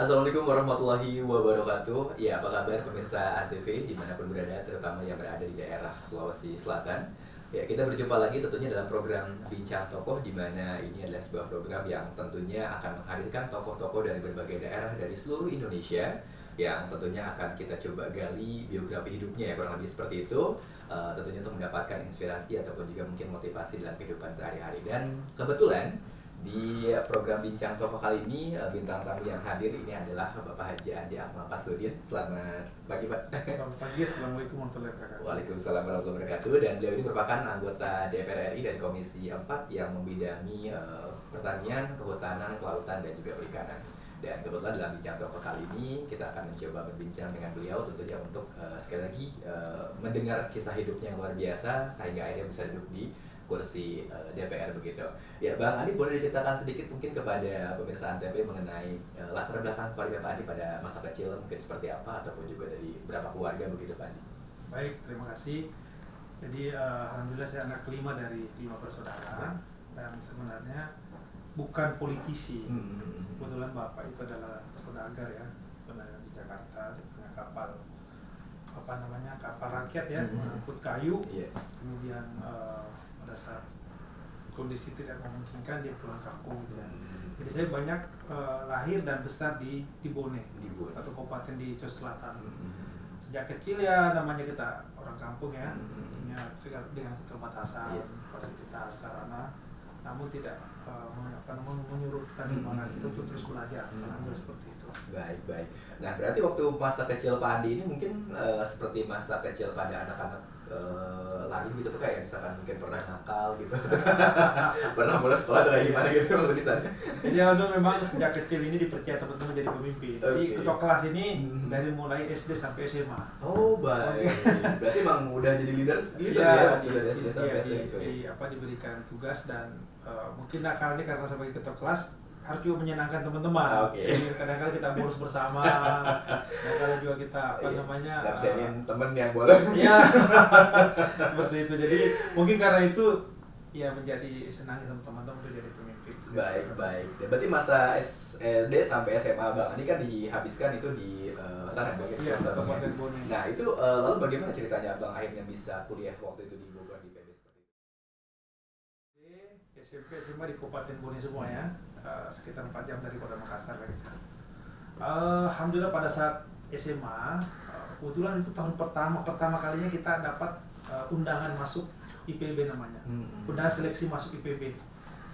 Assalamualaikum warahmatullahi wabarakatuh. Ya, apa kabar pemirsa ANTV dimanapun berada, terutama yang berada di daerah Sulawesi Selatan. Ya, kita berjumpa lagi tentunya dalam program Bincang Tokoh, di mana ini adalah sebuah program yang tentunya akan menghadirkan tokoh-tokoh dari berbagai daerah dari seluruh Indonesia, yang tentunya akan kita coba gali biografi hidupnya, ya kurang lebih seperti itu. Tentunya untuk mendapatkan inspirasi ataupun juga mungkin motivasi dalam kehidupan sehari-hari. Dan kebetulan di program Bincang Tokoh kali ini, bintang tamu yang hadir ini adalah Bapak Haji Andi Akmal Pasdodin. Selamat pagi, Pak. Selamat pagi, Assalamualaikum warahmatullahi wabarakatuh. Waalaikumsalam warahmatullahi wabarakatuh. Dan beliau ini merupakan anggota DPR RI dari Komisi 4 yang membidangi pertanian, kehutanan, kelautan, dan juga perikanan. Dan kebetulan dalam Bincang Tokoh kali ini kita akan mencoba berbincang dengan beliau tentunya untuk sekali lagi mendengar kisah hidupnya yang luar biasa sehingga akhirnya bisa duduk di kursi DPR begitu. Ya, Bang Andi, boleh diceritakan sedikit mungkin kepada pemirsa ANTV mengenai latar belakang keluarga Pak Andi pada masa kecil, mungkin seperti apa ataupun juga dari berapa keluarga begitu, Pak Andi? Baik, terima kasih. Jadi alhamdulillah saya anak kelima dari 5 bersaudara dan sebenarnya bukan politisi. Kebetulan bapak itu adalah saudagar ya, benar di Jakarta, punya kapal kapal rakyat ya, mengangkut kayu. Kemudian pada saat kondisi tidak memungkinkan dia pulang kampung gitu ya. Jadi saya banyak lahir dan besar di Bone, satu kabupaten di Sulawesi Selatan. Sejak kecil ya namanya kita orang kampung ya, tentunya dengan keterbatasan fasilitas sarana, namun tidak menyurutkan semangat itu untuk terus belajar. Alhamdulillah seperti itu. Baik. Nah, berarti waktu masa kecil Pak Andi ini mungkin seperti masa kecil pada anak-anak lain gitu tuh, kayak misalkan mungkin pernah nakal gitu, pernah bolos sekolah atau kayak gimana gitu waktu di sana. Jadi Aldo memang sejak kecil ini dipercaya teman-teman jadi pemimpin. Jadi ketua kelas ini dari mulai SD sampai SMA. Oh baik. Berarti emang udah jadi leader ya, dari SD sampai SMA gitu ya. Diberikan tugas dan mungkin nakalnya karena sebagai ketua kelas harus juga menyenangkan teman-teman. Jadi kadang-kadang kita bolos bersama, kadang-kadang juga kita ngabsenin temen yang boleh. Iya, seperti itu. Jadi mungkin karena itu ya menjadi senang sama teman-teman untuk jadi pemimpin. Baik. Berarti masa SD sampai SMA Bang ini kan dihabiskan itu di sana Bang. Iya, Kabupaten Bone. Nah itu lalu bagaimana ceritanya Bang akhirnya bisa kuliah waktu itu di Bogor di PB seperti itu? SMP SMA di Kabupaten Bone semua ya. Sekitar 4 jam dari kota Makassar gitu. Alhamdulillah pada saat SMA, kebetulan itu tahun pertama kalinya kita dapat undangan masuk IPB namanya, undangan seleksi masuk IPB.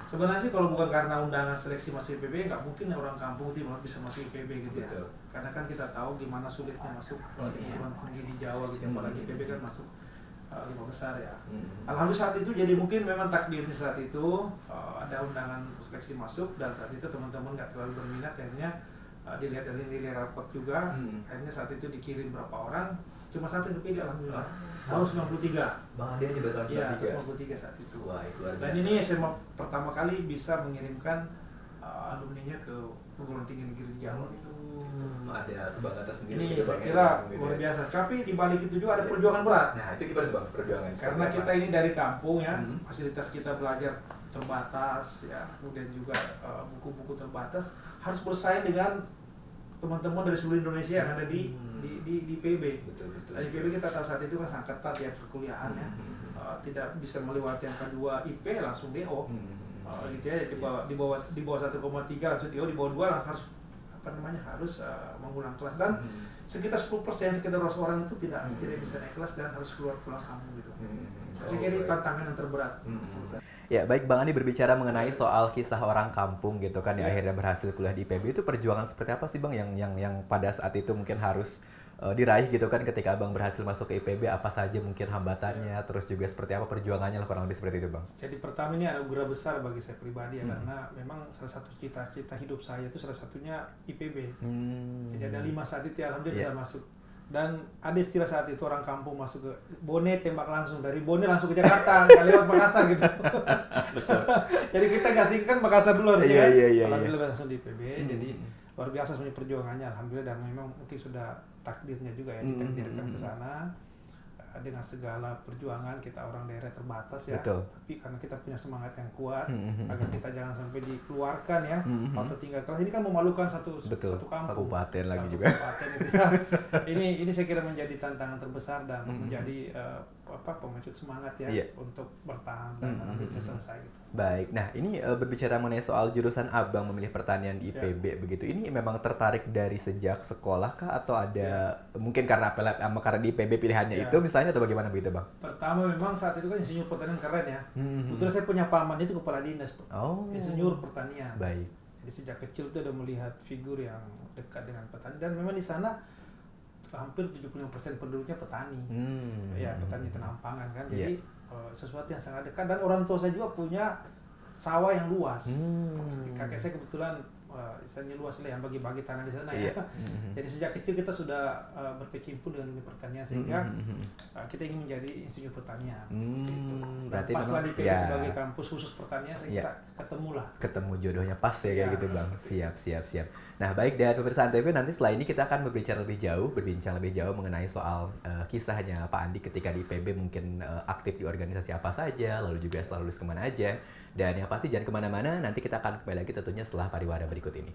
Sebenarnya sih kalau bukan karena undangan seleksi masuk IPB, nggak mungkin orang kampung timur bisa masuk IPB gitu ya. Karena kan kita tahu gimana sulitnya masuk perguruan tinggi di Jawa gitu, apalagi IPB kan masuk 5 besar ya. Alhamdulillah saat itu jadi mungkin memang takdirnya saat itu ada undangan seleksi masuk, dan saat itu teman-teman nggak terlalu berminat, akhirnya dilihat dari nilai rapot juga, akhirnya saat itu dikirim berapa orang, cuma satu yang kepilih alhamdulillah. Tahun 93. Bang Andi aja bertahun 93. Iya, tahun 93 saat itu. Wah, itu luar biasa. Dan ini SMA pertama kali bisa mengirimkan alumninya ke perguruan tinggi negeri di Jawa gitu. Ada kebanggaan tersendiri. Ini saya kira luar biasa. Tapi di balik itu juga ada perjuangan berat. Nah, itu gimana Bang perjuangan? Karena kita ini dari kampung ya, fasilitas kita belajar terbatas ya, kemudian juga buku-buku terbatas, harus bersaing dengan teman-teman dari seluruh Indonesia yang ada di PB. Betul. Di PB kita tahu saat itu kan sangat ketat ya perkuliahan ya. Tidak bisa melewati yang kedua IP langsung DO. Gitu ya, di bawah 1,3 langsung DO, di bawah 2 harus harus mengulang kelas, dan sekitar 10%, sekitar 100 orang itu tidak bisa naik kelas dan harus keluar pulang kampung gitu. Saya kira ini tantangan yang terberat. Ya, baik Bang Andi, berbicara mengenai soal kisah orang kampung gitu kan, ya akhirnya berhasil kuliah di IPB, itu perjuangan seperti apa sih Bang yang pada saat itu mungkin harus diraih gitu kan ketika Abang berhasil masuk ke IPB, apa saja mungkin hambatannya, terus juga seperti apa perjuangannya lah kurang lebih seperti itu Bang? Jadi pertama ini anugerah besar bagi saya pribadi ya, karena memang salah satu cita-cita hidup saya itu salah satunya IPB. Jadi ada 5 saat itu ya, alhamdulillah bisa masuk. Dan ada istilah saat itu orang kampung masuk ke Bone tembak langsung, dari Bone langsung ke Jakarta, nggak lewat Makassar gitu. Jadi kita nggak singkat Makassar dulu harus ya. Alhamdulillah langsung di IPB. Jadi luar biasa sebenarnya perjuangannya, alhamdulillah, dan memang mungkin sudah takdirnya juga ya, ditakdirkan ke sana. dengan segala perjuangan kita orang daerah terbatas ya. Betul. Tapi karena kita punya semangat yang kuat agar kita jangan sampai dikeluarkan ya atau tinggal kelas, ini kan memalukan satu kampung, kabupaten lagi satu juga. kabupaten gitu ya. ini saya kira menjadi tantangan terbesar dan menjadi pemicu semangat ya untuk bertahan dan sampai selesai gitu. Baik, nah ini berbicara mengenai soal jurusan Abang memilih pertanian di IPB begitu, ini memang tertarik dari sejak sekolah kah atau ada mungkin karena di IPB pilihannya itu misalnya atau bagaimana begitu Bang? Pertama memang saat itu kan insinyur pertanian keren ya. Kebetulan saya punya paman itu kepala dinas insinyur pertanian. Baik. Jadi sejak kecil tuh udah melihat figur yang dekat dengan petani dan memang di sana hampir 75% penduduknya petani. Ya, petani tanam pangan kan. Jadi sesuatu yang sangat dekat dan orang tua saya juga punya sawah yang luas. Kakek saya kebetulan istilahnya luas lah yang bagi-bagi tanah di sana ya. Jadi sejak kecil kita sudah berkecimpung dengan dunia pertanian sehingga kita ingin menjadi insinyur pertanian. Gitu. Dan pas lah di PB sebagai kampus khusus pertanian saya ketemu jodohnya pas ya kayak gitu Bang. Siap. Nah baik, dan pemirsa TV nanti setelah ini kita akan berbincang lebih jauh mengenai soal kisahnya Pak Andi ketika di IPB, mungkin aktif di organisasi apa saja, lalu juga setelah lulus kemana aja. Dan yang pasti jangan kemana-mana, nanti kita akan kembali lagi tentunya setelah pariwara berikut ini.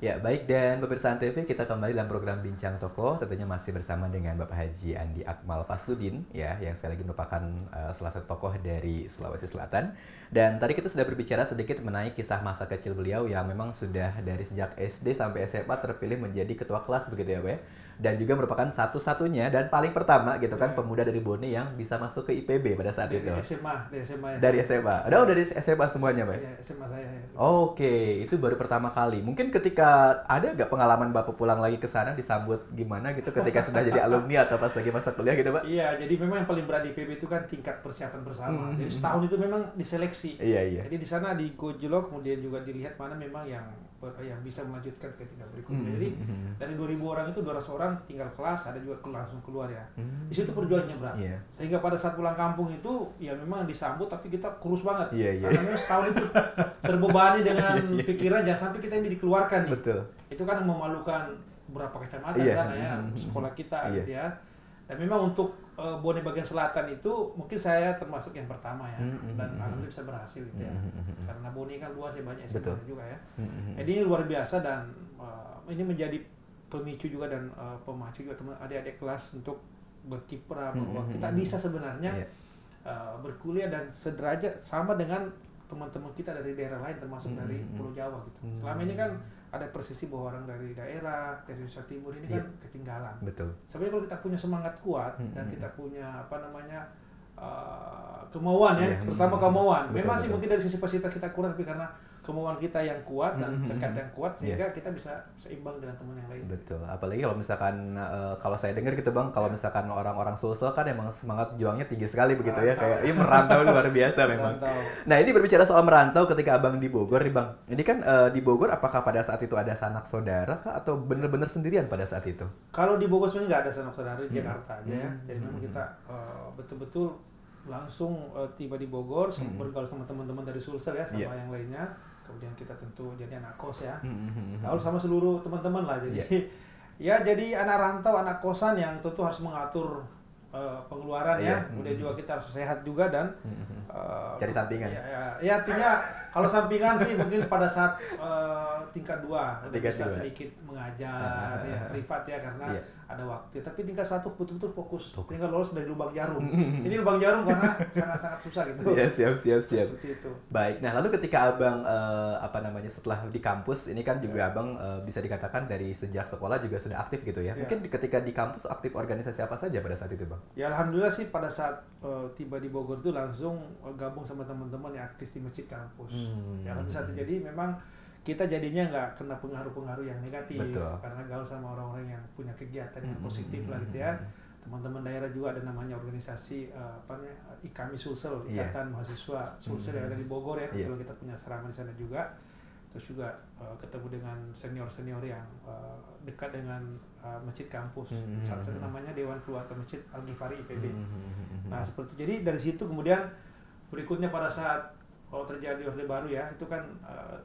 Ya baik, dan pemirsa TV kita kembali dalam program Bincang Tokoh, tentunya masih bersama dengan Bapak Haji Andi Akmal Fasludin ya, yang sekali lagi merupakan salah satu tokoh dari Sulawesi Selatan. Dan tadi kita sudah berbicara sedikit mengenai kisah masa kecil beliau yang memang sudah dari sejak SD sampai SMA terpilih menjadi ketua kelas begitu ya Pak ya. Dan juga merupakan satu-satunya dan paling pertama gitu kan pemuda dari Bone yang bisa masuk ke IPB pada saat itu. Dari SMA. Dari SMA. Dari SMA semuanya, Pak? Iya, SMA saya. Oke, itu baru pertama kali. Mungkin ketika ada nggak pengalaman Bapak pulang lagi ke sana disambut gimana gitu ketika sudah jadi alumni atau pas lagi masa kuliah gitu, Pak? Iya, jadi memang yang paling berat di IPB itu kan tingkat persiapan bersama. Jadi setahun itu memang diseleksi. Iya. Jadi di sana digojlok, kemudian juga dilihat mana memang yang bisa melanjutkan ke tingkat berikutnya. Jadi dari 2.000 orang itu 200 orang tinggal kelas, ada juga langsung keluar ya. Di situ perjuangannya berat. Sehingga pada saat pulang kampung itu ya memang disambut tapi kita kurus banget. Karena memang setahun itu terbebani dengan pikiran jangan sampai kita ini dikeluarkan nih. Betul. Itu kan memalukan beberapa kecamatan sana ya, sekolah kita gitu ya. Dan memang untuk Bone bagian selatan itu mungkin saya termasuk yang pertama ya, dan alhamdulillah bisa berhasil gitu ya. Karena Bone kan luas ya, banyak SMA juga ya. Jadi ini luar biasa dan ini menjadi pemicu juga dan pemacu juga teman adik-adik kelas untuk berkiprah bahwa kita bisa sebenarnya berkuliah dan sederajat sama dengan teman-teman kita dari daerah lain termasuk dari Pulau Jawa gitu. Selama ini kan ada persisi bahwa orang dari daerah, dari Nusa Timur ini kan ketinggalan. Betul. Sebenarnya kalau kita punya semangat kuat dan kita punya kemauan ya, pertama kemauan. Memang sih mungkin dari sisi fasilitas kita kurang, tapi karena kemauan kita yang kuat dan tekad yang kuat sehingga kita bisa seimbang dengan teman yang lain. Betul. Apalagi kalau misalkan kalau saya dengar gitu Bang, kalau misalkan orang-orang Sulsel kan emang semangat juangnya tinggi sekali begitu ya, kayak ini merantau luar biasa memang. Nah, ini berbicara soal merantau ketika Abang di Bogor nih Bang. Ini kan di Bogor apakah pada saat itu ada sanak saudara kah atau benar-benar sendirian pada saat itu? Kalau di Bogor sebenarnya nggak ada sanak saudara, di Jakarta aja ya. Jadi memang kita betul-betul langsung tiba di Bogor, bergaul sama teman-teman dari Sulsel ya, sama yang lainnya. Kemudian kita tentu jadi anak kos ya, gaul sama seluruh teman-teman lah. Jadi ya jadi anak rantau, anak kosan yang tentu harus mengatur pengeluaran ya. Kemudian juga kita harus sehat juga dan cari sampingan. Ya artinya kalau sampingan sih mungkin pada saat tingkat 2 bisa sedikit mengajar ya privat ya karena ada waktu. Tapi tingkat 1 betul-betul fokus. Tinggal lolos dari lubang jarum. Ini lubang jarum karena sangat-sangat susah gitu. Iya, siap. Seperti itu. Baik. Nah, lalu ketika Abang setelah di kampus ini kan juga Abang bisa dikatakan dari sejak sekolah juga sudah aktif gitu ya. Mungkin ketika di kampus aktif organisasi apa saja pada saat itu, Bang? Ya alhamdulillah sih pada saat tiba di Bogor itu langsung gabung sama teman-teman yang aktif di masjid kampus. Ya bisa terjadi memang kita jadinya nggak kena pengaruh-pengaruh yang negatif. Betul. Karena gaul sama orang-orang yang punya kegiatan yang positif lah gitu ya. Teman-teman daerah juga ada namanya organisasi IKAMI Sulsel, Ikatan Mahasiswa Sulsel yang ada di Bogor ya. Kebetulan kita punya asrama di sana juga. Terus juga ketemu dengan senior-senior yang dekat dengan masjid kampus. Salah satu namanya Dewan Keluarga Masjid Al-Ghifari IPB. Nah seperti jadi dari situ kemudian berikutnya pada saat kalau terjadi Orde Baru ya, itu kan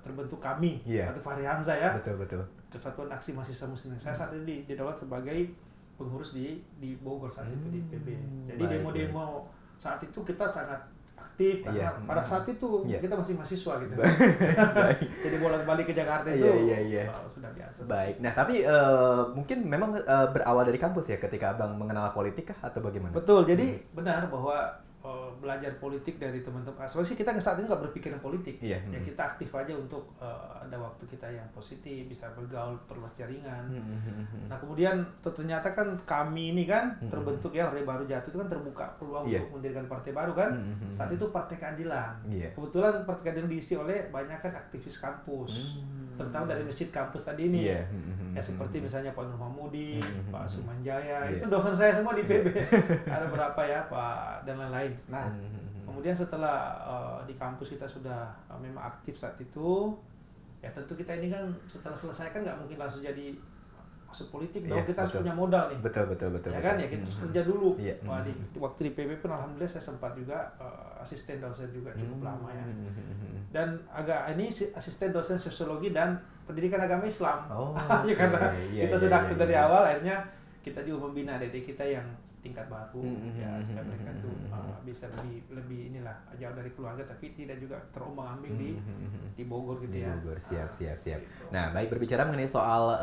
terbentuk kami Iya. atau Fahri Hamzah ya, Betul. Kesatuan Aksi Mahasiswa Muslim. Saya saat ini didaulat sebagai pengurus di Bogor saat itu di PB. Jadi Baik, demo-demo saat itu kita sangat aktif karena Iya. pada saat itu Iya. kita masih mahasiswa gitu. Baik. Jadi bolak-balik ke Jakarta itu Iya. sudah biasa. Baik. Nah, tapi mungkin memang berawal dari kampus ya ketika Abang mengenal politik kah atau bagaimana? Betul, jadi benar bahwa belajar politik dari teman-teman. Soalnya sih kita saat ini nggak berpikiran politik. Iya. Ya kita aktif aja untuk ada waktu kita yang positif, bisa bergaul, perluas jaringan. Nah kemudian ternyata kan kami ini kan terbentuk ya, Orde Baru jatuh itu kan terbuka peluang Iya. untuk mendirikan partai baru kan. Saat itu Partai Keadilan. Iya. Kebetulan Partai Keadilan diisi oleh banyak kan aktivis kampus. Terutama dari masjid kampus tadi ini. Iya. Ya seperti misalnya Pak Nur Mahmudi, Pak Sumanjaya, Iya. itu dosen saya semua di PB. Ada berapa ya Pak dan lain-lain. Nah, kemudian setelah di kampus kita sudah memang aktif saat itu, ya tentu kita ini kan setelah selesai kan nggak mungkin langsung jadi masuk politik dong. Iya, Kita harus betul. punya modal nih. Betul. Ya kan ya kita harus kerja dulu. Iya. Wah, waktu di PB pun alhamdulillah saya sempat juga asisten dosen juga cukup lama ya. Dan agak ini asisten dosen sosiologi dan pendidikan agama Islam. Oh, Ya karena iya, kita iya, sudah iya, aktif dari iya. awal, akhirnya kita juga membina adik kita yang tingkat baru ya supaya mereka tuh bisa lebih inilah jauh dari keluarga tapi tidak juga terombang-ambing di Bogor gitu Di ya. Bogor, siap. Gitu. Nah, baik, berbicara mengenai soal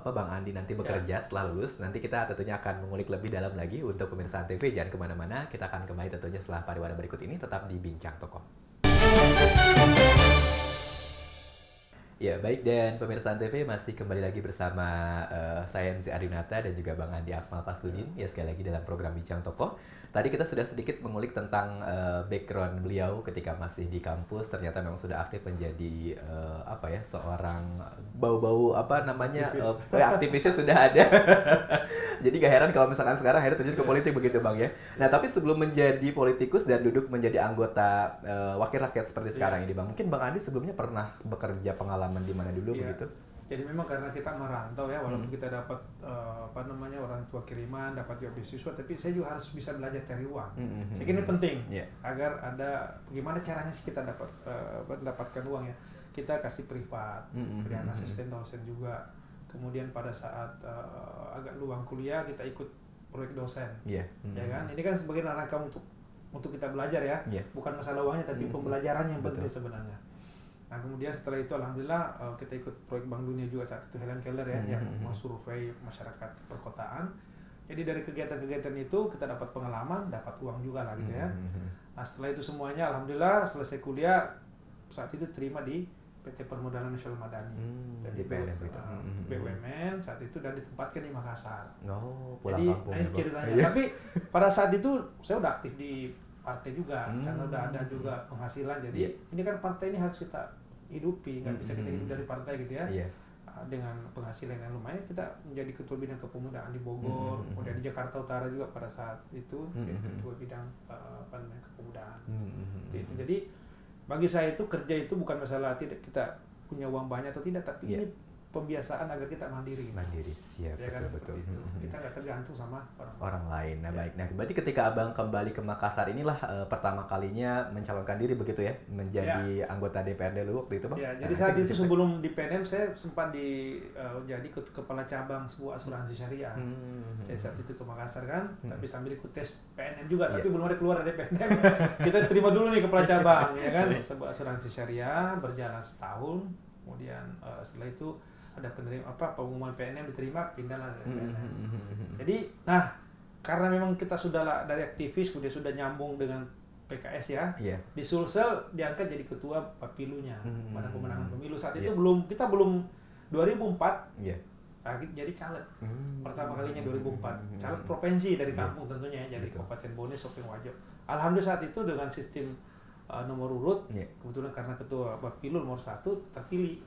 Bang Andi nanti bekerja setelah lulus, nanti kita tentunya akan mengulik lebih dalam lagi untuk pemirsa TV. Jangan kemana-mana, kita akan kembali tentunya setelah pariwara berikut ini, tetap di Bincang Tokoh. Ya, baik, dan pemirsa TV masih kembali lagi bersama saya MC Arinata dan juga Bang Andi Akmal Pasludin ya sekali lagi dalam program Bincang Tokoh. Tadi kita sudah sedikit mengulik tentang background beliau ketika masih di kampus. Ternyata memang sudah aktif menjadi seorang bau-bau aktivisnya sudah ada. Jadi gak heran kalau misalkan sekarang akhirnya terjun ke politik begitu Bang ya. Nah, tapi sebelum menjadi politikus dan duduk menjadi anggota wakil rakyat seperti sekarang ini Bang, mungkin Bang Andi sebelumnya pernah bekerja pengalaman di mana dulu begitu? Jadi memang karena kita merantau ya, walaupun kita dapat orang tua kiriman, dapat juga beasiswa, tapi saya juga harus bisa belajar cari uang. Saya kira ini penting agar ada bagaimana caranya sih kita dapat mendapatkan uang ya. Kita kasih privat, kemudian asisten dosen juga. Kemudian pada saat agak luang kuliah kita ikut proyek dosen, ya kan? Ini kan sebagai rangka untuk kita belajar ya, bukan masalah uangnya tapi pembelajaran yang penting sebenarnya. Nah kemudian setelah itu alhamdulillah kita ikut proyek Bank Dunia juga saat itu Helen Keller ya yang survei masyarakat perkotaan. Jadi dari kegiatan-kegiatan itu kita dapat pengalaman, dapat uang juga lah gitu ya. Nah setelah itu semuanya alhamdulillah selesai kuliah saat itu terima di PT Permodalan Nasional Madani. Jadi BUMN saat itu dan ditempatkan di Makassar. Jadi ini ceritanya. Tapi pada saat itu saya udah aktif di partai juga karena udah ada juga penghasilan. Jadi ini kan partai ini harus kita hidupi, nggak bisa kita hidup dari partai gitu ya. Dengan penghasilan yang lumayan kita menjadi ketua bidang kepemudaan di Bogor, kemudian di Jakarta Utara juga pada saat itu jadi ketua bidang kepemudaan. Jadi bagi saya itu kerja itu bukan masalah tidak kita punya uang banyak atau tidak, tapi ini pembiasaan agar kita mandiri. Mandiri, siap, ya, betul. Kita nggak tergantung sama orang lain. Nah baik, nah berarti ketika Abang kembali ke Makassar inilah pertama kalinya mencalonkan diri begitu ya, menjadi anggota DPRD dulu waktu itu Bang? Ya, jadi saat itu sebelum di PNM saya sempat jadi kepala cabang sebuah asuransi syariah. Jadi saat itu ke Makassar kan, tapi sambil ikut tes PNM juga, tapi belum ada keluar dari PNM. Kita terima dulu nih kepala cabang, ya kan, sebuah asuransi syariah berjalan setahun, kemudian setelah itu ada pengumuman PNM diterima, pindahlah ke PNM. Jadi, karena memang kita sudah dari aktivis, kemudian sudah nyambung dengan PKS ya, di Sulsel diangkat jadi ketua Papilunya pada pemenangan pemilu. Saat itu kita belum 2004, jadi caleg pertama kalinya 2004, caleg provinsi dari kampung tentunya ya, jadi Kabupaten Bone, Sopeng Wajo. Alhamdulillah saat itu dengan sistem nomor urut, kebetulan karena ketua Bapilu nomor 1 terpilih.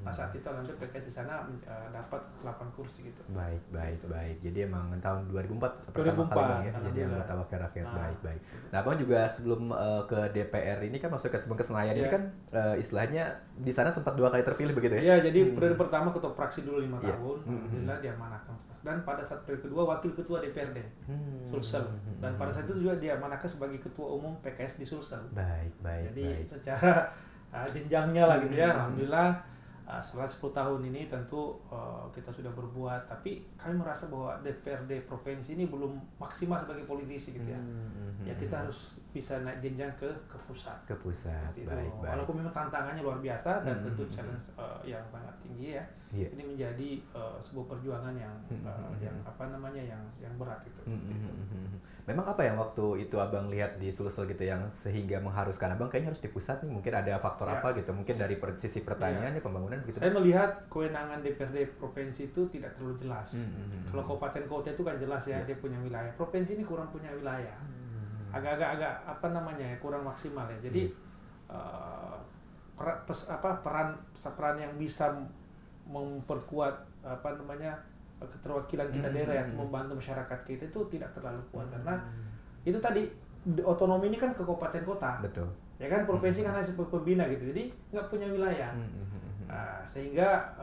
Nah saat itu alhamdulillah PKS di sana dapat 8 kursi gitu. Baik. Jadi emang tahun 2004 pertama kali ya jadi anggota wakil rakyat. Baik. Nah Bang juga sebelum ke DPR ini kan maksudnya sebelum ke Senayan ini kan istilahnya di sana sempat 2 kali terpilih begitu ya? Iya, jadi periode pertama ketua fraksi dulu 5 tahun, alhamdulillah diamanahkan dan pada saat periode kedua wakil ketua DPRD Sulsel, dan pada saat itu juga dia Manakes sebagai ketua umum PKS di Sulsel. Jadi secara jenjangnya lah gitu ya, alhamdulillah setelah 10 tahun ini tentu kita sudah berbuat, tapi kami merasa bahwa DPRD provinsi ini belum maksimal sebagai politisi gitu ya. Ya kita harus bisa naik jenjang ke pusat. Gitu. Baik. Walaupun memang tantangannya luar biasa dan tentu challenge yang sangat tinggi ya. Yeah. Ini menjadi sebuah perjuangan yang yang berat itu. Memang apa yang waktu itu Abang lihat di Sulsel gitu yang sehingga mengharuskan Abang kayaknya harus di pusat nih, mungkin ada faktor apa gitu, mungkin dari sisi pertaniannya, pembangunan gitu. Saya melihat kewenangan DPRD provinsi itu tidak terlalu jelas. Kalau kabupaten kota itu kan jelas ya, dia punya wilayah. Provinsi ini kurang punya wilayah. Agak kurang maksimal ya. Jadi peran yang bisa memperkuat keterwakilan kita daerah yang membantu masyarakat kita itu tidak terlalu kuat, karena itu tadi otonomi ini kan ke kabupaten kota. Betul. Ya kan, provinsi kan hanya pembina gitu, jadi nggak punya wilayah. Sehingga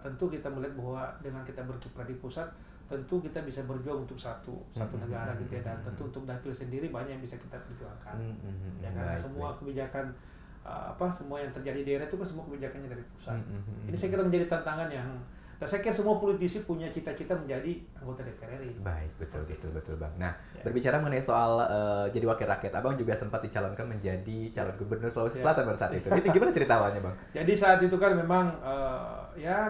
tentu kita melihat bahwa dengan kita berkiprah di pusat, tentu kita bisa berjuang untuk satu negara gitu ya, dan tentu untuk dapil sendiri banyak yang bisa kita perjuangkan. Ya kan, semua kebijakan semua yang terjadi di daerah itu kan semua kebijakannya dari pusat. Ini saya kira menjadi tantangan yang, dan saya kira semua politisi punya cita-cita menjadi anggota DPR RI. Baik, betul Bang. Nah, berbicara mengenai soal jadi wakil rakyat, Abang juga sempat dicalonkan menjadi calon gubernur Sulawesi Selatan pada saat itu. Ini gimana cerita awalnya, Bang? Jadi saat itu kan memang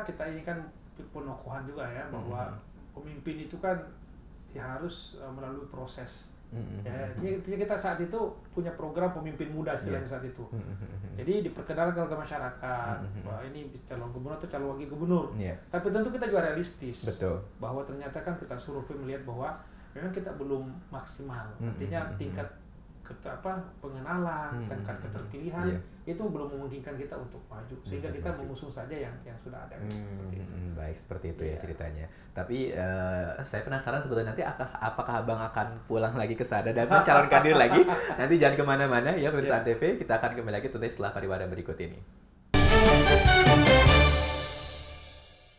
kita ini kan penokohan juga ya, bahwa pemimpin itu kan ya harus melalui proses. Ya, kita saat itu punya program pemimpin muda istilahnya saat itu. Jadi diperkenalkan ke masyarakat bahwa ini calon gubernur atau calon wakil gubernur. Tapi tentu kita juga realistis. Betul. Bahwa ternyata kan kita survei melihat bahwa memang kita belum maksimal. Artinya tingkat pengenalan, tingkat keterpilihan itu belum memungkinkan kita untuk maju, sehingga kita mengusung saja yang sudah ada. Baik, seperti itu ya ceritanya. Tapi saya penasaran sebetulnya nanti apakah Abang akan pulang lagi ke sana dan mencalonkan diri lagi? Nanti jangan kemana-mana ya pemirsa Antv, kita akan kembali lagi tentunya setelah pariwara berikut ini.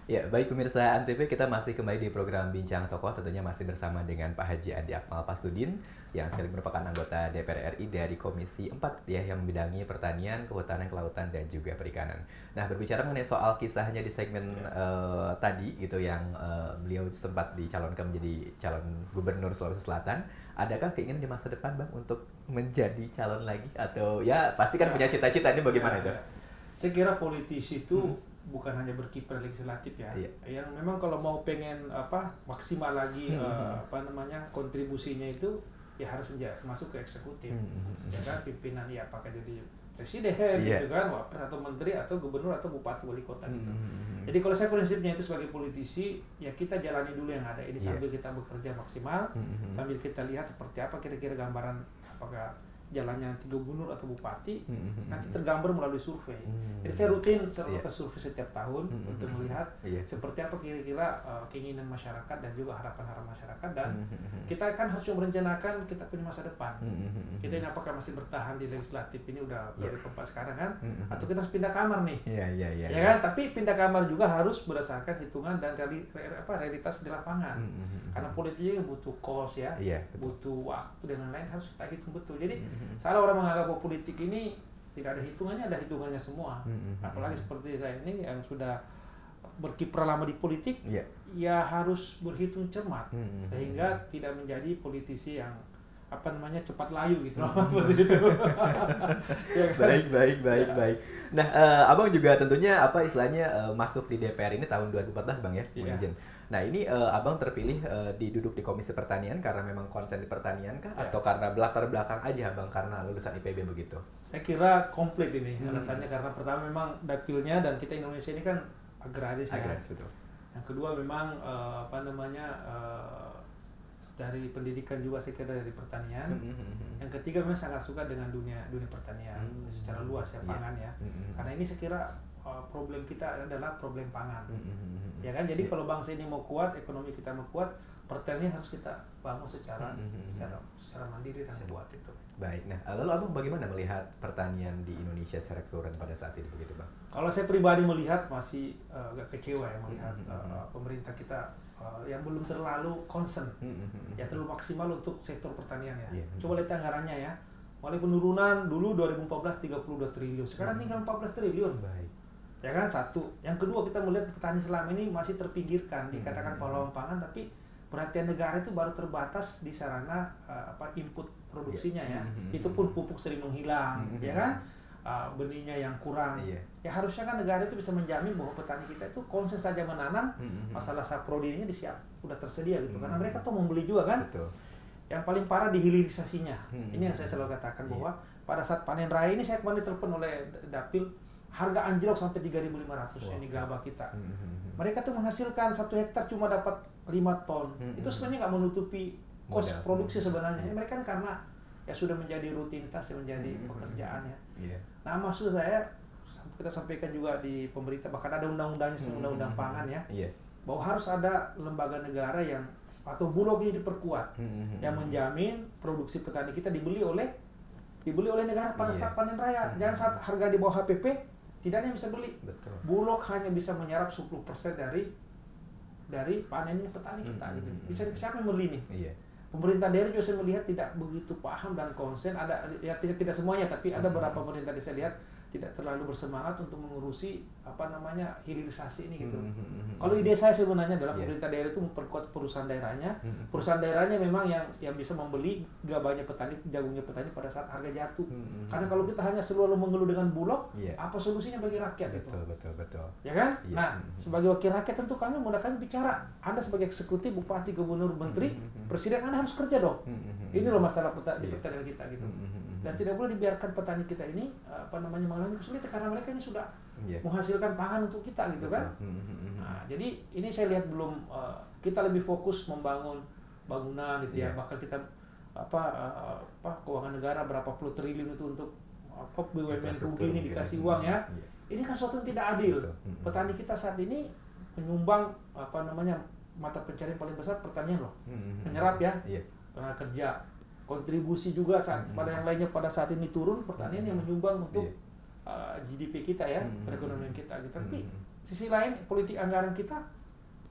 Ya, baik pemirsa Antv, kita masih kembali di program Bincang Tokoh, tentunya masih bersama dengan Pak Haji Andi Akmal Pastudin yang sekaligus merupakan anggota DPR RI dari Komisi 4 ya, yang membidangi pertanian, kehutanan, kelautan, dan juga perikanan. Nah, berbicara mengenai soal kisahnya di segmen tadi gitu, yang beliau sempat dicalonkan menjadi calon gubernur Sulawesi Selatan, adakah keinginan di masa depan, Bang, untuk menjadi calon lagi? Atau ya pasti kan punya cita-cita, ini bagaimana itu? Saya kira politisi itu bukan hanya berkiprah legislatif ya, yang memang kalau mau pengen maksimal lagi kontribusinya itu ya harus masuk ke eksekutif, ya kan, pimpinan ya apakah jadi presiden gitu kan, wapres atau menteri atau gubernur atau bupati wali kota gitu. Jadi kalau saya prinsipnya itu sebagai politisi ya kita jalani dulu yang ada ini sambil kita bekerja maksimal, sambil kita lihat seperti apa kira-kira gambaran apakah jalannya nanti gubernur atau bupati, nanti tergambar melalui survei. Jadi saya rutin ke survei setiap tahun untuk melihat seperti apa kira-kira keinginan masyarakat dan juga harapan-harapan masyarakat, dan kita kan harus merencanakan kita punya masa depan. Kita ini apakah masih bertahan di legislatif ini udah periode keempat sekarang kan, atau kita harus pindah kamar nih. Ya kan, tapi pindah kamar juga harus berdasarkan hitungan dan realitas di lapangan. Karena politiknya butuh cost ya, butuh waktu dan lain-lain, harus kita hitung betul. Jadi salah orang menganggap bahwa politik ini tidak ada hitungannya, ada hitungannya semua. Apalagi seperti saya ini yang sudah berkiprah lama di politik, ya harus berhitung cermat sehingga tidak menjadi politisi yang cepat layu gitu. Baik. Nah, Abang juga tentunya masuk di DPR ini tahun 2014, Bang ya. Nah, ini Abang terpilih duduk di Komisi Pertanian karena memang konsen di pertanian kah? Atau karena latar belakang aja, Bang, karena lulusan IPB begitu? Saya kira komplit ini. Alasannya karena pertama memang dapilnya, dan kita Indonesia ini kan agraris ya. Betul. Yang kedua memang dari pendidikan juga saya kira dari pertanian. Yang ketiga memang sangat suka dengan dunia pertanian secara luas ya, pangan ya. Karena ini saya kira problem kita adalah problem pangan. Ya kan, jadi kalau bangsa ini mau kuat, ekonomi kita mau kuat, pertanian harus kita bangun secara mandiri dan kuat itu. Baik, nah lalu Abang bagaimana melihat pertanian di Indonesia secara keseluruhan pada saat ini begitu Bang? Kalau saya pribadi melihat masih agak kecewa ya melihat pemerintah kita yang belum terlalu concern, ya terlalu maksimal untuk sektor pertanian ya. Coba lihat anggarannya ya, mulai penurunan dulu 2014 32 triliun, sekarang tinggal 14 triliun. Baik. Ya kan, satu. Yang kedua, kita melihat petani selama ini masih terpinggirkan, dikatakan pahlawan pangan, tapi perhatian negara itu baru terbatas di sarana input produksinya ya. Itu pun pupuk sering menghilang, ya kan? Benihnya yang kurang. Ya harusnya kan negara itu bisa menjamin bahwa petani kita itu konsen saja menanam, masalah saprodinya udah tersedia gitu. Karena mereka tuh membeli juga kan. Betul. Yang paling parah di hilirisasinya. Ini yang saya selalu katakan bahwa pada saat panen raya ini saya kemarin telepon oleh Dapil, harga anjlok sampai 3.500 ini gabah kita. Mereka tuh menghasilkan 1 hektar cuma dapat 5 ton. Itu sebenarnya nggak menutupi kos produksi sebenarnya. Mereka kan karena ya sudah menjadi rutinitas, menjadi pekerjaan ya. Nah, maksud saya kita sampaikan juga di pemerintah, bahkan ada undang-undangnya, undang-undang pangan ya. Bahwa harus ada lembaga negara yang atau bulog ini diperkuat yang menjamin produksi petani kita dibeli oleh negara pada saat panen raya. Jangan saat harga di bawah HPP tidak ada yang bisa beli. Betul. Bulog hanya bisa menyerap 10% dari panennya petani kita gitu. Bisa siapa yang beli nih? Pemerintah daerah juga saya melihat tidak begitu paham dan konsen. Ada ya tidak semuanya, tapi ada beberapa pemerintah saya lihat tidak terlalu bersemangat untuk mengurusi hilirisasi ini gitu. Kalau ide saya sebenarnya adalah pemerintah daerah itu memperkuat perusahaan daerahnya. Perusahaan daerahnya memang yang bisa membeli gabahnya petani, jagungnya petani pada saat harga jatuh. Karena kalau kita hanya selalu mengeluh dengan bulog, apa solusinya bagi rakyat itu? Betul. Ya kan? Nah, sebagai wakil rakyat tentu kami menggunakan bicara. Anda sebagai eksekutif, bupati, gubernur, menteri, presiden, Anda harus kerja dong. Ini loh masalah di pertanian kita gitu. Dan tidak boleh dibiarkan petani kita ini mengalami kesulitan karena mereka ini sudah menghasilkan pangan untuk kita gitu kan. Nah, jadi ini saya lihat belum kita lebih fokus membangun bangunan gitu ya. Bahkan kita keuangan negara berapa puluh triliun itu untuk BUMN rugi ini dikasih uang ya. Ini kan sesuatu yang tidak adil. Petani kita saat ini menyumbang mata pencarian paling besar pertanian loh. Menyerap ya. Tenaga kerja, kontribusi juga pada yang lainnya pada saat ini turun, pertanian yang menyumbang untuk GDP kita ya, perekonomian kita gitu. Tapi sisi lain politik anggaran kita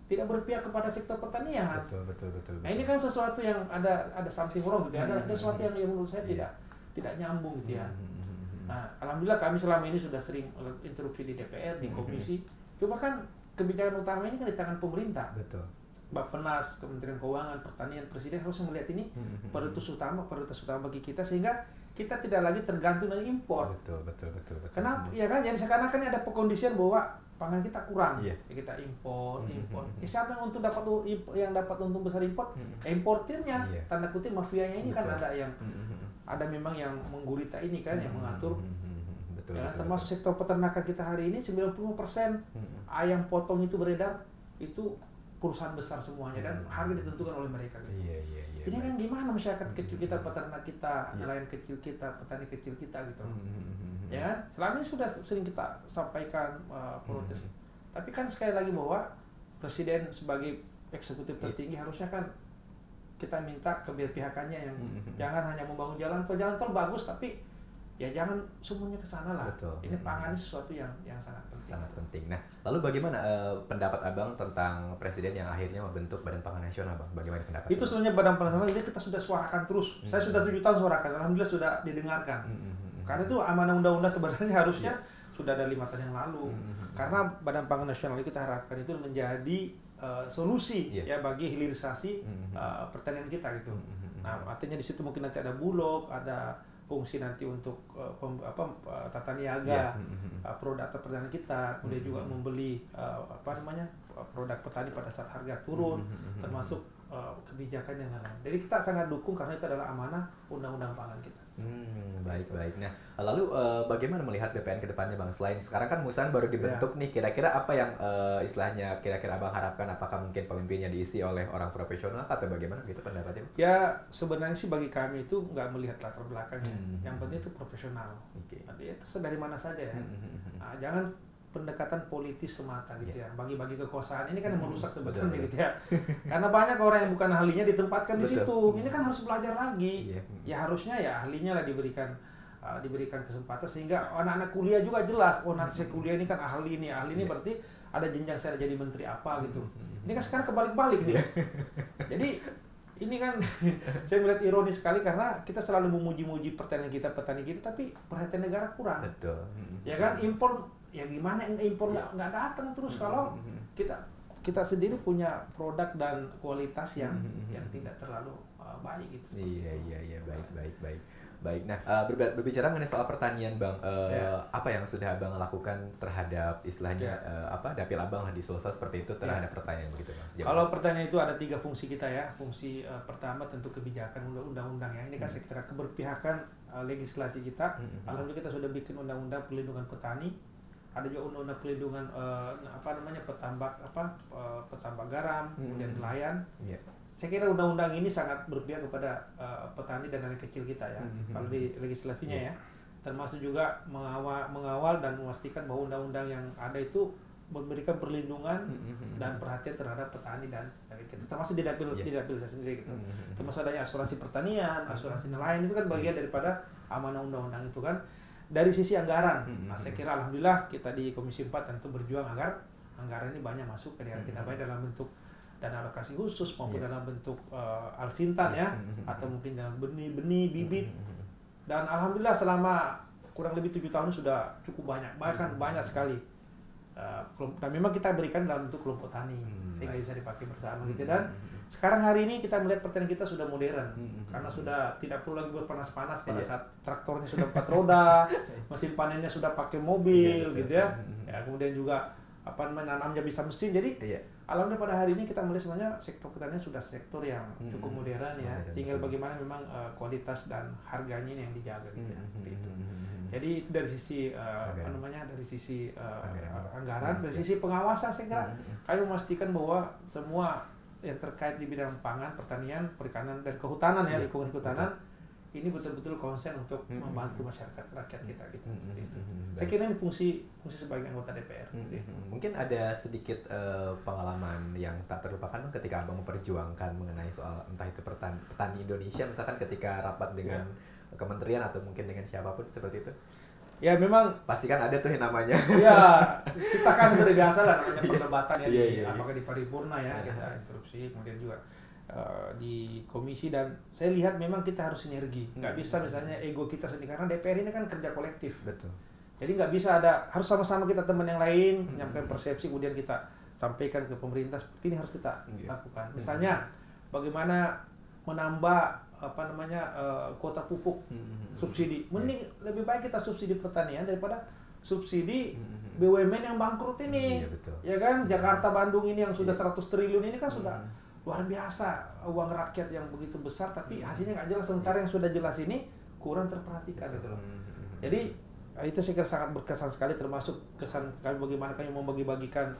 tidak berpihak kepada sektor pertanian. Betul. Nah, ini kan sesuatu yang ada something wrong gitu ya. Ada sesuatu yang menurut saya tidak nyambung gitu ya. Nah, alhamdulillah kami selama ini sudah sering interupsi di DPR, di komisi. Cuma kan kebijakan utama ini kan di tangan pemerintah. Betul. Bappenas, Kementerian Keuangan, Pertanian, Presiden harus melihat ini prioritas utama bagi kita sehingga kita tidak lagi tergantung dengan impor. Betul. Kenapa? Ya kan, jadi sekarang ada pekondisian bahwa pangan kita kurang, ya kita impor. Siapa yang dapat untung besar impor? Importirnya, tanda kutip mafianya ini kan ada yang ada memang yang menggurita ini kan, yang mengatur. Termasuk sektor peternakan kita hari ini 90% ayam potong itu beredar itu perusahaan besar semuanya dan harga ditentukan oleh mereka. Ini kan gimana masyarakat kecil kita, peternak kita, nelayan kecil kita, petani kecil kita gitu. Ya kan? Selama ini sudah sering kita sampaikan protes. Tapi kan sekali lagi bahwa presiden sebagai eksekutif tertinggi harusnya kan kita minta keberpihakannya yang jangan hanya membangun jalan tol bagus tapi ya jangan semuanya ke sana lah. Betul. Ini pangan ini sesuatu yang sangat penting. Sangat penting. Nah, lalu bagaimana pendapat Abang tentang presiden yang akhirnya membentuk Badan Pangan Nasional, Bang? Bagaimana pendapat? Itu sebenarnya Badan Pangan Nasional ini kita sudah suarakan terus. Saya sudah 7 tahun suarakan. Alhamdulillah sudah didengarkan. Karena itu amanah undang-undang sebenarnya harusnya sudah ada 5 tahun yang lalu. Karena Badan Pangan Nasional ini kita harapkan itu menjadi solusi ya bagi hilirisasi pertanian kita gitu. Nah, artinya di situ mungkin nanti ada bulog, ada fungsi nanti untuk tata niaga produk pertanian kita, kemudian juga membeli produk petani pada saat harga turun, termasuk kebijakan yang lain. Jadi kita sangat dukung karena itu adalah amanah undang-undang pangan kita. Baik. Nah, lalu bagaimana melihat BPN ke depannya, Bang? Selain sekarang kan Musan baru dibentuk nih, kira-kira apa yang istilahnya kira-kira Abang harapkan? Apakah mungkin pemimpinnya diisi oleh orang profesional atau bagaimana gitu pendapatnya? Ya, sebenarnya sih bagi kami itu nggak melihat latar belakangnya. Yang penting itu profesional. Nanti ya terserah dari mana saja ya. Nah, jangan pendekatan politis semata gitu ya, bagi-bagi kekuasaan ini kan yang merusak Betul, sebetulnya betul. gitu ya. Karena banyak orang yang bukan ahlinya ditempatkan di Betul. situ. Ini kan harus belajar lagi. Iya. Ya harusnya ya ahlinya lah diberikan kesempatan sehingga anak-anak kuliah juga jelas. Oh nanti saya kuliah ini kan ahli ini Iya. berarti ada jenjang saya jadi menteri apa gitu. Ini kan sekarang kebalik-balik nih. Jadi ini kan saya melihat ironis sekali karena kita selalu memuji-muji petani kita, tapi perhatian negara kurang. Betul. Ya kan impor, ya gimana impor nggak datang terus kalau kita sendiri punya produk dan kualitas yang tidak terlalu baik gitu. Iya, baik. Nah, berbicara mengenai soal pertanian, Bang, apa yang sudah Abang lakukan terhadap istilahnya dapil Abang di Sulsel seperti itu terhadap pertanian begitu, Bang? Kalau pertanian itu ada 3 fungsi kita ya. Fungsi pertama tentu kebijakan undang-undang ya. Ini kan saya kira keberpihakan legislasi kita. Alhamdulillah kita sudah bikin undang-undang perlindungan petani. Ada juga undang-undang perlindungan petambak garam, kemudian nelayan. Yeah. Saya kira undang-undang ini sangat berpihak kepada petani dan nelayan kecil kita ya. Kalau di legislasinya ya, termasuk juga mengawal dan memastikan bahwa undang-undang yang ada itu memberikan perlindungan dan perhatian terhadap petani dan kita, termasuk di dapil saya sendiri gitu. Termasuk adanya asuransi pertanian, asuransi nelayan itu kan bagian daripada amanah undang-undang itu kan. Dari sisi anggaran, saya kira alhamdulillah kita di Komisi 4 tentu berjuang agar anggaran ini banyak masuk ke daerah kita, baik dalam bentuk dana alokasi khusus maupun dalam bentuk alsintan ya, atau mungkin dalam benih-benih, bibit. Dan alhamdulillah selama kurang lebih 7 tahun sudah cukup banyak, bahkan banyak sekali. Dan memang kita berikan dalam bentuk kelompok tani sehingga bisa dipakai bersama gitu. Dan sekarang hari ini kita melihat pertanian kita sudah modern karena sudah tidak perlu lagi berpanas-panas pada saat traktornya sudah 4 roda, mesin panennya sudah pakai mobil gitu ya. Kemudian juga menanamnya bisa mesin. Jadi alhamdulillah pada hari ini kita melihat sebenarnya sektor pertanian sudah sektor yang cukup modern ya. Tinggal bagaimana memang kualitas dan harganya ini yang dijaga gitu ya. Jadi itu dari sisi dari sisi anggaran, dari sisi pengawasan saya kira kami memastikan bahwa semua yang terkait di bidang pangan, pertanian, perikanan dan kehutanan ya, lingkungan kehutanan ini betul-betul konsen untuk membantu masyarakat rakyat kita gitu. Saya kira ini fungsi sebagai anggota DPR. Mungkin ada sedikit pengalaman yang tak terlupakan ketika Abang memperjuangkan mengenai soal entah itu petani Indonesia, misalkan ketika rapat dengan kementerian atau mungkin dengan siapapun seperti itu. Ya memang pasti kan ada tuh yang namanya. Ya kita kan sudah biasa lah namanya perdebatan ya, apakah di paripurna ya kita interupsi, kemudian juga di komisi, dan saya lihat memang kita harus sinergi. Nggak bisa misalnya ego kita sendiri karena DPR ini kan kerja kolektif. Betul. Jadi nggak bisa harus sama-sama kita teman yang lain menyampaikan persepsi kemudian kita sampaikan ke pemerintah seperti ini harus kita lakukan. Misalnya bagaimana menambah kuota pupuk subsidi. Mending lebih baik kita subsidi pertanian daripada subsidi BUMN yang bangkrut ini. Ya kan Jakarta Bandung ini yang sudah 100 triliun ini kan sudah luar biasa uang rakyat yang begitu besar tapi hasilnya nggak jelas, sementara yang sudah jelas ini kurang terperhatikan gitu loh. Jadi itu saya kira sangat berkesan sekali, termasuk kesan kami bagaimana kami mau bagi-bagikan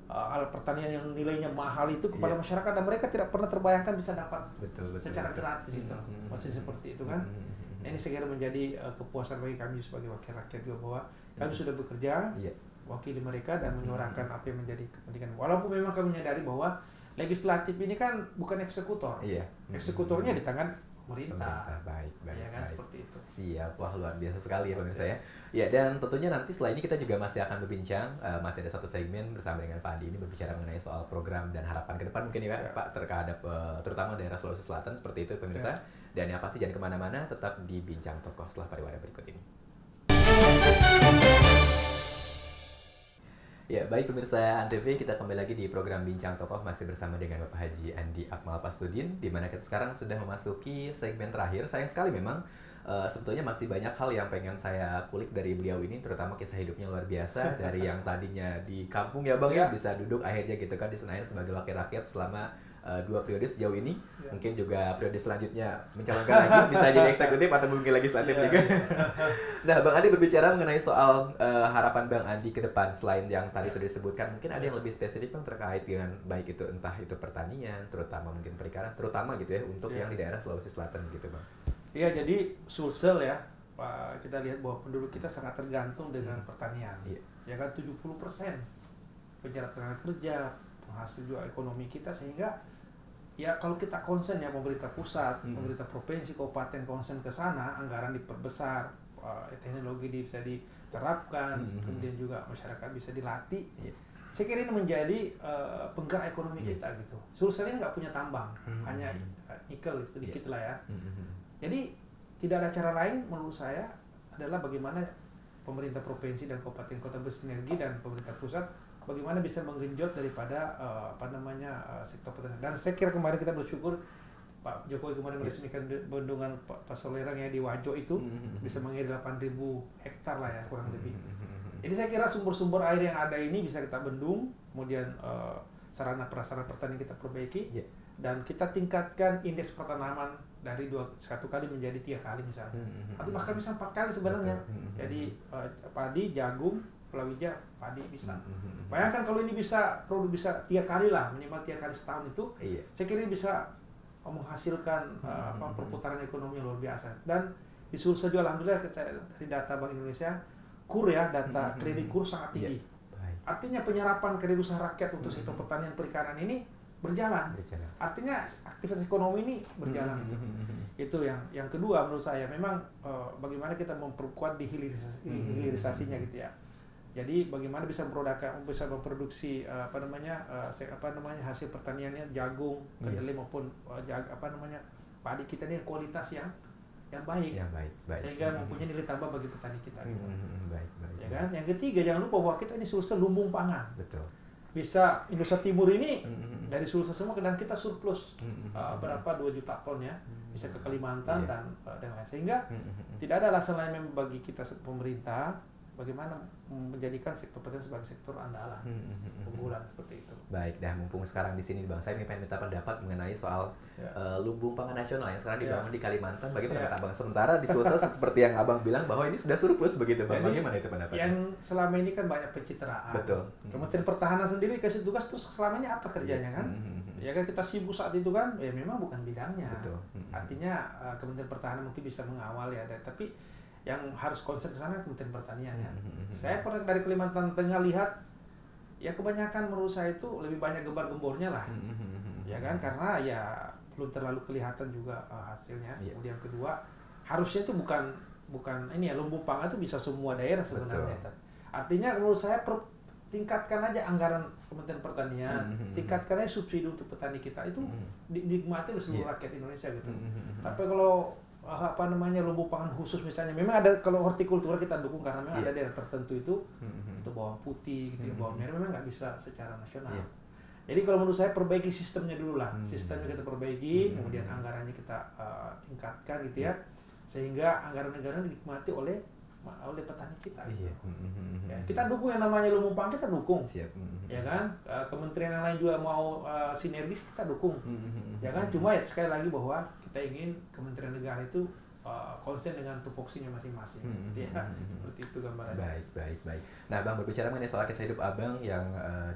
alat pertanian yang nilainya mahal itu kepada masyarakat dan mereka tidak pernah terbayangkan bisa dapat secara gratis itu. Maksudnya seperti itu kan. Ini saya kira menjadi kepuasan bagi kami sebagai wakil rakyat juga bahwa kami sudah bekerja wakili mereka dan menyuarakan apa yang menjadi kepentingan. Walaupun memang kami menyadari bahwa legislatif ini kan bukan eksekutor. Eksekutornya di tangan pemerintah. Baik. Ya kan seperti itu. Siap, wah luar biasa sekali ya pemirsa ya. Ya, dan tentunya nanti setelah ini kita juga masih akan berbincang, masih ada satu segmen bersama dengan Pak Andi ini berbicara mengenai soal program dan harapan ke depan mungkin ya Pak terhadap terutama daerah Sulawesi Selatan seperti itu pemirsa. Dan yang pasti jangan kemana-mana, tetap di Bincang Tokoh setelah pariwara berikut ini. Ya, baik pemirsa Antv, kita kembali lagi di program Bincang Tokoh masih bersama dengan Bapak Haji Andi Akmal Pastudin, di mana kita sekarang sudah memasuki segmen terakhir. Sayang sekali memang sebetulnya masih banyak hal yang pengen saya kulik dari beliau ini, terutama kisah hidupnya luar biasa dari yang tadinya di kampung ya Bang ya, bisa duduk akhirnya gitu kan di Senayan sebagai wakil rakyat selama 2 periode sejauh ini. Mungkin juga periode selanjutnya mencalonkan lagi bisa jadi eksekutif atau mungkin legislatif juga. Nah, Bang Andi berbicara mengenai soal harapan Bang Andi ke depan selain yang tadi sudah disebutkan, mungkin ada yang lebih spesifik Bang terkait dengan baik itu entah itu pertanian, terutama mungkin perikanan, terutama gitu ya untuk yang di daerah Sulawesi Selatan gitu Bang. Iya, jadi Sulsel ya, kita lihat bahwa penduduk kita sangat tergantung dengan pertanian. ya kan 70% penyerap tenaga kerja, penghasil juga ekonomi kita, sehingga ya kalau kita concern ya pemerintah pusat, pemerintah provinsi, kabupaten concern ke sana, anggaran diperbesar, teknologi bisa diterapkan, kemudian juga masyarakat bisa dilatih. Saya kira ini menjadi penggerak ekonomi kita gitu. Sulsel ini nggak punya tambang, hanya nikel sedikit lah ya. Jadi tidak ada cara lain menurut saya adalah bagaimana pemerintah provinsi dan kabupaten kota bersinergi dan pemerintah pusat bagaimana bisa menggenjot daripada sektor pertanian. Dan saya kira kemarin kita bersyukur Pak Jokowi kemarin meresmikan bendungan Pasir Lereng ya di Wajo itu bisa mengairi 8.000 hektar lah ya kurang lebih. Jadi saya kira sumber-sumber air yang ada ini bisa kita bendung, kemudian sarana prasarana pertanian kita perbaiki, dan kita tingkatkan indeks pertanaman dari 1 kali menjadi 3 kali misalnya, atau bahkan bisa 4 kali sebenarnya. Jadi padi, jagung, palawija, padi bisa. Bayangkan kalau ini bisa 3 kali lah, minimal 3 kali setahun itu, saya kira bisa menghasilkan perputaran ekonomi yang luar biasa. Dan di Sulsel juga alhamdulillah dari data Bank Indonesia, data kredit KUR sangat tinggi. Artinya penyerapan kredit usaha rakyat untuk sektor pertanian perikanan ini berjalan. Artinya aktivitas ekonomi ini berjalan. Itu yang kedua menurut saya, memang bagaimana kita memperkuat di hilirisasinya gitu ya. Jadi bagaimana bisa memproduksi hasil pertaniannya, jagung, kedelai maupun padi kita ini kualitas yang baik. Sehingga mempunyai nilai tambah bagi petani kita gitu. Ya kan? Yang ketiga, jangan lupa bahwa kita ini Sulsel lumbung pangan. Betul. Bisa Indonesia Timur ini dari Sulsel semua, dan kita surplus 2 juta ton ya, bisa ke Kalimantan dan lain, sehingga tidak ada alasan lain bagi kita pemerintah bagaimana menjadikan sektor pertanian sebagai sektor andalan unggulan seperti itu. Baik, dah mumpung sekarang di sini Bang, saya pengen minta pendapat mengenai soal lumbung pangan nasional yang sekarang dibangun di Kalimantan. Bagaimana Abang? Sementara di Sulsel seperti yang Abang bilang bahwa ini sudah surplus begitu Bang. Bagaimana itu pendapatnya? Yang selama ini kan banyak pencitraan. Betul. Kementerian Pertahanan sendiri kasih tugas, terus selama ini apa kerjanya kan? Ya kan kita sibuk saat itu kan, ya memang bukan bidangnya. Betul. Artinya Kementerian Pertahanan mungkin bisa mengawal ya, tapi yang harus concern ke sana Kementerian Pertanian ya. Saya pernah dari Kalimantan Tengah lihat, ya kebanyakan menurut saya itu lebih banyak gembar-gembornya lah. Ya kan, karena ya belum terlalu kelihatan juga hasilnya. Kemudian kedua, harusnya itu bukan ini ya, lumbung pangan itu bisa semua daerah sebenarnya. Artinya menurut saya tingkatkan aja anggaran Kementerian Pertanian, tingkatkan aja subsidi untuk petani kita, itu dinikmati oleh seluruh rakyat Indonesia gitu. Tapi kalau lumbung pangan khusus misalnya, memang ada, kalau hortikultura kita dukung karena memang ada daerah tertentu itu bawang putih gitu, bawang merah memang nggak bisa secara nasional. Jadi kalau menurut saya perbaiki sistemnya dulu lah, sistemnya kita perbaiki, kemudian anggarannya kita tingkatkan gitu ya, sehingga anggaran-anggaran dinikmati oleh petani kita. Gitu. Ya, kita dukung yang namanya lumbung pangan, kita dukung. Ya kan, kementerian yang lain juga mau sinergis, kita dukung. Ya kan, cuma ya sekali lagi bahwa kita ingin kementerian negara itu konsen dengan tupoksinya masing-masing. Seperti itu gambarannya. Baik. Nah Bang, berbicara mengenai soal kisah hidup Abang yang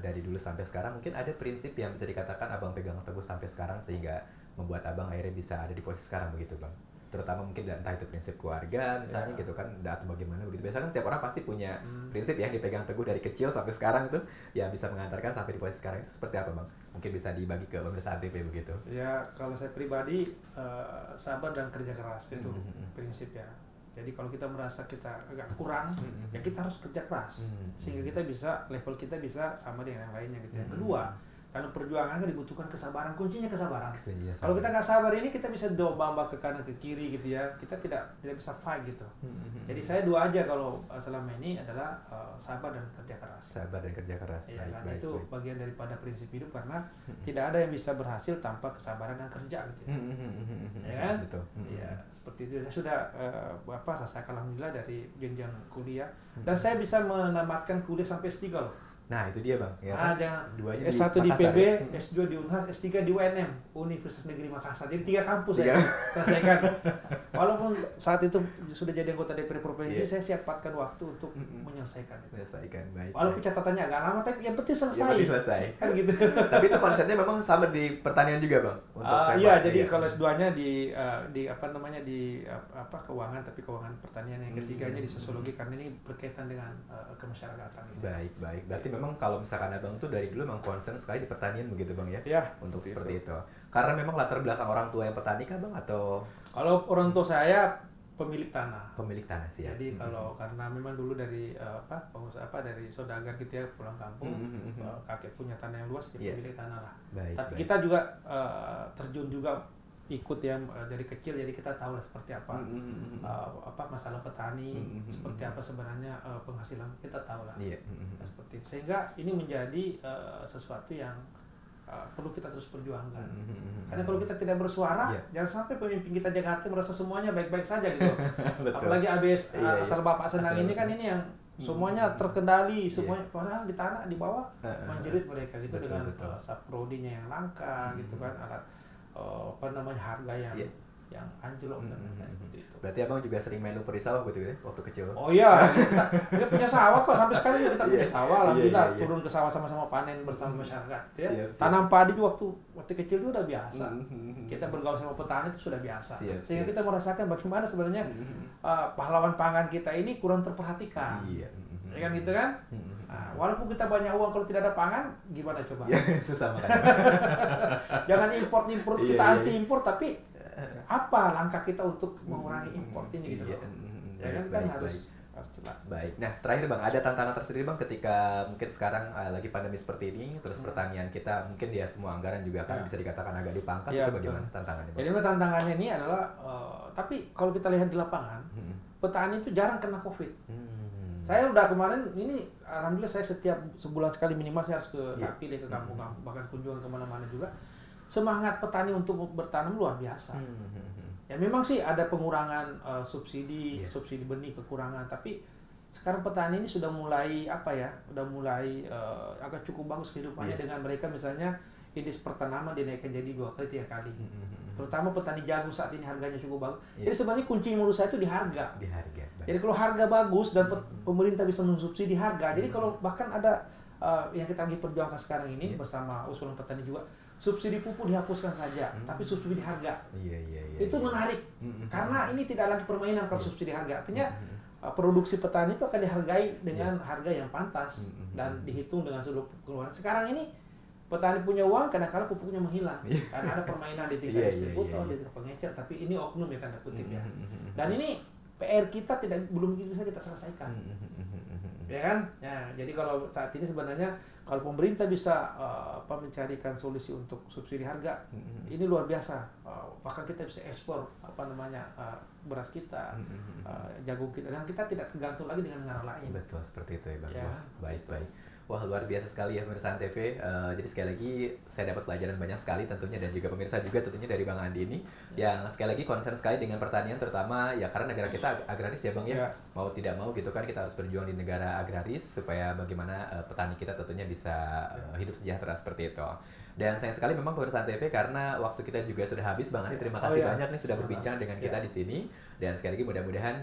dari dulu sampai sekarang, mungkin ada prinsip yang bisa dikatakan Abang pegang teguh sampai sekarang sehingga membuat Abang akhirnya bisa ada di posisi sekarang begitu Bang? Terutama mungkin entah itu prinsip keluarga misalnya gitu kan, atau bagaimana begitu. Biasanya kan tiap orang pasti punya prinsip yang dipegang teguh dari kecil sampai sekarang tuh, yang bisa mengantarkan sampai di posisi sekarang itu seperti apa Bang? Mungkin bisa dibagi ke pemirsa ANTV begitu. Ya kalau saya pribadi, sabar dan kerja keras itu prinsip ya. Jadi kalau kita merasa kita agak kurang, ya kita harus kerja keras sehingga kita bisa, level kita bisa sama dengan yang lainnya gitu. Yang kedua, dalam perjuangan kan dibutuhkan kesabaran, kuncinya kesabaran. Kalau kita nggak sabar ini, kita bisa dobambak ke kanan ke kiri gitu ya, kita tidak bisa fight gitu. Jadi saya dua aja kalau selama ini adalah sabar dan kerja keras. Sabar dan kerja keras. Ya, itu bagian daripada prinsip hidup, karena tidak ada yang bisa berhasil tanpa kesabaran dan kerja gitu. Ya kan? Betul. Ya seperti itu. Saya sudah rasakan alhamdulillah dari jenjang kuliah, dan saya bisa menamatkan kuliah sampai S3 loh. Nah itu dia bang. Ya, jangan. Duanya S1 di Makassar, PB, ya? S2 di Unhas, S3 di UNM, Universitas Negeri Makassar. Jadi 3 kampus ya selesaikan. Walaupun saat itu sudah jadi anggota DPR provinsi, saya siapkan waktu untuk menyelesaikan itu. Menyelesaikan, baik. Walaupun catatannya agak lama, tapi yang penting selesai. Yang penting selesai. Kan gitu. Tapi itu konsepnya memang sama di pertanian juga bang. Iya, jadi kalau S2-nya di keuangan, tapi keuangan pertanian. Yang ketiganya di sosiologi karena ini berkaitan dengan kemasyarakatan. Gitu. Baik. Berarti memang kalau misalkan abang tuh dari dulu memang concern sekali di pertanian begitu bang ya? Ya. Untuk seperti itu. Karena memang latar belakang orang tua yang petani kah bang atau? Kalau orang tua saya pemilik tanah. Pemilik tanah sih ya. Jadi kalau karena memang dulu dari dari saudagar gitu ya, pulang kampung, kakek punya tanah yang luas, dia pemilik tanah lah. Tapi kita juga terjun juga ikut ya dari kecil, jadi kita tahu lah seperti apa masalah petani, seperti apa sebenarnya penghasilan, kita tahu lah. Seperti itu. Sehingga ini menjadi sesuatu yang perlu kita terus perjuangkan. Karena kalau kita tidak bersuara, jangan sampai pemimpin kita Jakarta merasa semuanya baik-baik saja gitu. Apalagi ABS asal Bapak Senang ini kan ini yang semuanya terkendali, semuanya padahal di tanah di bawah menjerit mereka gitu dengan saprodinya yang langka gitu kan, alat harga yang anjlok dan seperti itu. Berarti abang juga sering main lupur di sawah gitu ya waktu kecil? Oh iya, kita punya sawah kok, sampai sekarang kita punya sawah. Alhamdulillah turun ke sawah sama-sama panen bersama masyarakat. Ya. Tanam padi waktu kecil itu udah biasa. Kita bergaul sama petani itu sudah biasa. Sehingga kita merasakan bagaimana sebenarnya pahlawan pangan kita ini kurang terperhatikan. Ya kan gitu kan? Walaupun kita banyak uang, kalau tidak ada pangan gimana coba? Susah makanya. Jangan import kita anti impor, tapi apa langkah kita untuk mengurangi import ini gitu loh. Ya kan harus jelas. Baik. Nah, terakhir Bang, ada tantangan tersendiri Bang ketika mungkin sekarang lagi pandemi seperti ini, terus pertanian kita mungkin ya semua anggaran juga kan bisa dikatakan agak dipangkas, itu bagaimana tantangannya Bang? Jadi tantangannya ini adalah tapi kalau kita lihat di lapangan, petani itu jarang kena Covid. Saya udah kemarin ini, alhamdulillah saya setiap sebulan sekali minimal saya harus ke pilih ke kampung-kampung, bahkan kunjungan kemana-mana juga. Semangat petani untuk bertanam luar biasa. Ya memang sih ada pengurangan subsidi benih kekurangan, tapi sekarang petani ini sudah mulai agak cukup bagus kehidupannya dengan mereka misalnya indeks pertanaman dinaikkan jadi 2 kali 3 kali. Terutama petani jagung saat ini harganya cukup bagus. Jadi sebenarnya kunci menurut saya itu di harga. Jadi kalau harga bagus dan pemerintah bisa mensubsidi harga. Jadi kalau bahkan ada yang kita lagi perjuangkan sekarang ini bersama usulan petani juga, subsidi pupuk dihapuskan saja, tapi subsidi harga. Itu menarik. Karena ini tidak lagi permainan kalau subsidi harga. Artinya produksi petani itu akan dihargai dengan harga yang pantas dan dihitung dengan seluruh pengeluaran. Sekarang ini petani punya uang, kadang-kadang pupuknya menghilang karena ada permainan di tingkat distributor, di tingkat pengecer. Tapi ini oknum ya, tanda kutip ya. Dan ini PR kita belum bisa kita selesaikan. Ya kan? Ya, jadi kalau saat ini sebenarnya kalau pemerintah bisa mencarikan solusi untuk subsidi harga, ini luar biasa. Bahkan kita bisa ekspor beras kita, jagung kita, dan kita tidak tergantung lagi dengan negara lain. Betul, seperti itu ya Bang. Ya. Baik. Wah, luar biasa sekali ya pemirsa TV. Jadi sekali lagi saya dapat pelajaran banyak sekali tentunya, dan juga pemirsa juga tentunya dari Bang Andi ini yang sekali lagi concern sekali dengan pertanian, terutama ya karena negara kita agraris ya Bang ya. Mau tidak mau gitu kan kita harus berjuang di negara agraris supaya bagaimana petani kita tentunya bisa hidup sejahtera seperti itu. Dan sayang sekali memang pemirsa TV karena waktu kita juga sudah habis. Bang Andi, terima kasih banyak nih sudah berbincang dengan kita di sini. Dan sekali lagi mudah-mudahan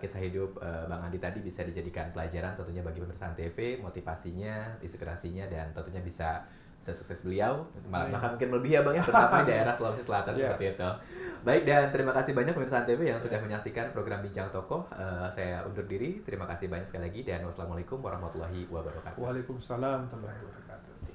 kisah hidup Bang Andi tadi bisa dijadikan pelajaran tentunya bagi pemirsa TV, motivasinya, inspirasinya, dan tentunya bisa sesukses beliau, bahkan mungkin lebih ya Bang ya, terutama di daerah Sulawesi Selatan seperti itu. Baik, dan terima kasih banyak pemirsa TV yang sudah menyaksikan program Bincang Tokoh. Saya undur diri, terima kasih banyak sekali lagi, dan wassalamualaikum warahmatullahi wabarakatuh. Waalaikumsalam warahmatullahi wabarakatuh.